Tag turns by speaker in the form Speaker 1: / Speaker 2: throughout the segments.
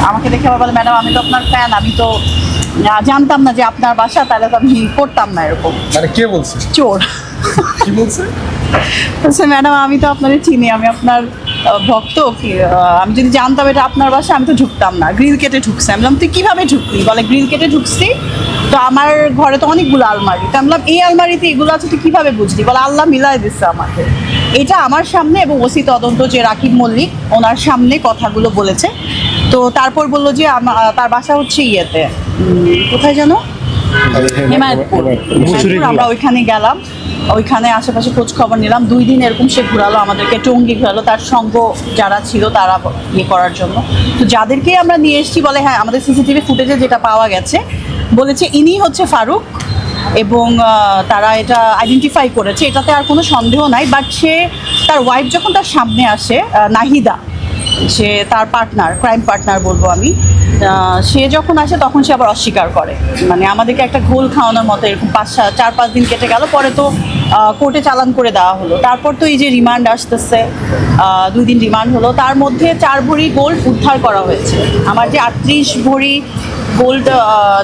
Speaker 1: আমাকে দেখে আবার বলে, ম্যাডাম আমি তো আপনার ফ্যান, আমি তো জানতাম না যে আপনার বাসা, তাহলে তো আমি করতাম না এরকম।
Speaker 2: মানে কে বলছে?
Speaker 1: চোর।
Speaker 2: কি বলছে?
Speaker 1: বলছে, ম্যাডাম আমি তো আপনারই চিনি, আমি আপনার ভক্ত, আমি যদি জানতাম এটা আপনার বাসা আমি তো ঢুকতাম না, গ্রিল কেটে ঢুকছে। আমি বললাম তুই কীভাবে ঢুকলি? বলে গ্রিল কেটে ঢুকছি, তো আমার ঘরে তো অনেকগুলো আলমারি, তো আমি বললাম এই আলমারিতে এগুলো আছে তুই কীভাবে বুঝলি? বলে আল্লাহ মিলাই দিচ্ছে আমাকে। এটা আমার সামনে এবং ওসি তদন্ত যে রাকিব মল্লিক, ওনার সামনে কথাগুলো বলেছে। তো তারপর বললো যে তার বাসা হচ্ছে ইয়েতে, কোথায় যেন, হিমায়তপুর। আমরা ওইখানে গেলাম, ওইখানে আশেপাশে খোঁজ খবর নিলাম। 2 দিন এরকম সে ঘুরালো আমাদেরকে, টঙ্গী ঘুরালো, তার সঙ্গ যারা ছিল তারা ইয়ে করার জন্য। তো যাদেরকে আমরা নিয়ে এসেছি বলে হ্যাঁ আমাদের সিসিটিভি ফুটেজে যেটা পাওয়া গেছে, বলেছে ইনি হচ্ছে ফারুক, এবং তারা এটা আইডেন্টিফাই করেছে, এটাতে আর কোনো সন্দেহ নাই। বাট সে, তার ওয়াইফ যখন তার সামনে আসে, নাহিদা, সে তার পার্টনার, ক্রাইম পার্টনার বলবো আমি, সে যখন আসে তখন সে আবার অস্বীকার করে। মানে আমাদেরকে একটা ঘোল খাওয়ানোর মতো এরকম 4-5 দিন কেটে গেল, পরে তো কোর্টে চালান করে দেওয়া হলো। তারপর তো এই যে রিমান্ড আসতেছে, 2 দিন রিমান্ড হলো, তার মধ্যে 4 ভরি গোল্ড উদ্ধার করা হয়েছে। আমার যে 38 ভরি গোল্ড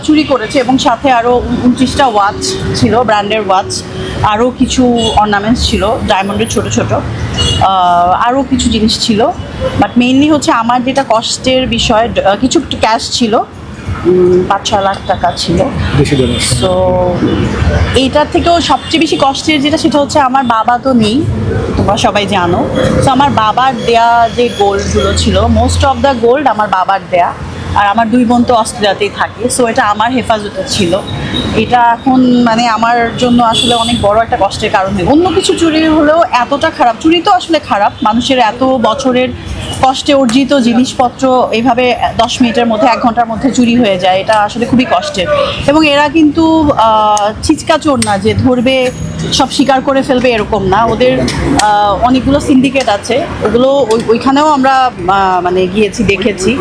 Speaker 1: চুরি করেছে, এবং সাথে আরও 29টা ওয়াচ ছিল, ব্র্যান্ডের ওয়াচ, আরও কিছু অর্নামেন্টস ছিল ডায়মন্ডের ছোট ছোট, আরও কিছু জিনিস ছিল। বাট মেইনলি হচ্ছে আমার যেটা কষ্টের বিষয়, কিছু ক্যাশ ছিল, 5-6 লাখ টাকা ছিল। তো এইটার থেকেও সবচেয়ে বেশি কষ্টের যেটা, সেটা হচ্ছে আমার বাবা তো নেই, তোমরা সবাই জানো। তো আমার বাবার দেয়া যে গোল্ডগুলো ছিল, মোস্ট অফ দ্য গোল্ড আমার বাবার দেয়া, আর আমার 2 বোন তো অস্ট্রেলিয়াতেই থাকে, সো এটা আমার হেফাজতে ছিল। এটা এখন মানে আমার জন্য আসলে অনেক বড় একটা কষ্টের কারণ। অন্য কিছু চুরি হলেও এতটা খারাপ, চুরি তো আসলে খারাপ, মানুষের এত বছরের কষ্টে অর্জিত জিনিসপত্র এইভাবে 10 মিনিটের মধ্যে, 1 ঘন্টার মধ্যে চুরি হয়ে যায়, এটা আসলে খুবই কষ্টের। এবং এরা কিন্তু ছিচকা চোর না যে ধরবে সব স্বীকার করে ফেলবে, এরকম না। ওদের অনেকগুলো সিন্ডিকেট আছে, ওগুলো ওইখানেও আমরা মানে গিয়েছি, দেখেছি।